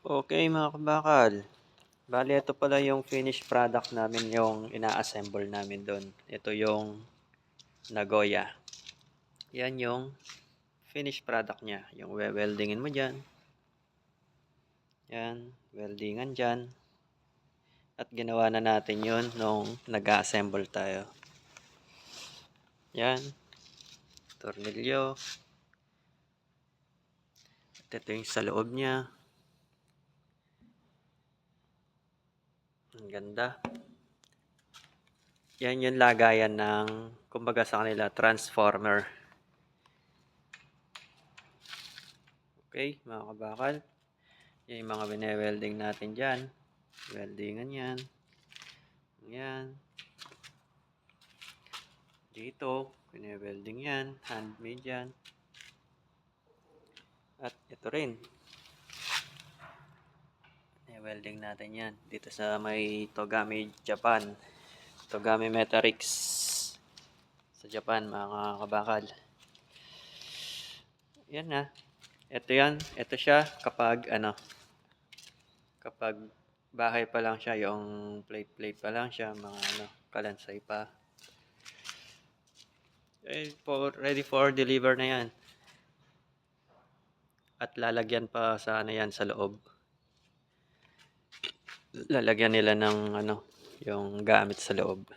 Okay mga kabakal, bale ito pala yung finished product namin, yung ina-assemble namin doon. Ito yung Nagoya. Yan yung finished product niya. Yung weldingin mo dyan. Yan, weldingan dyan. At ginawa na natin yun nung nag-assemble tayo. Yan, tornilyo. At ito yung sa loob niya. Ang ganda. Yan yung lagayan ng, kumbaga sa kanila, transformer. Okay, mga kabakal. Yan yung mga bine-welding natin dyan. Weldingan yan. Yan. Dito, bine-welding yan. Handmade yan. At ito rin. Bine-welding natin yan. Dito sa may Togami, Japan. Togami Metalix. Sa Japan, mga kabakal. Yan na. Ito yan. Ito siya kapag kapag bahay pa lang siya, yung plate pa lang siya, mga kalansay pa. Ready for deliver na yan. At lalagyan pa sa yan sa loob. Lalagyan nila ng yung gamit sa loob.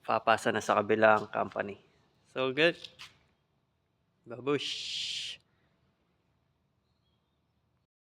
Papasa na sa kabilang company. So good. Babush.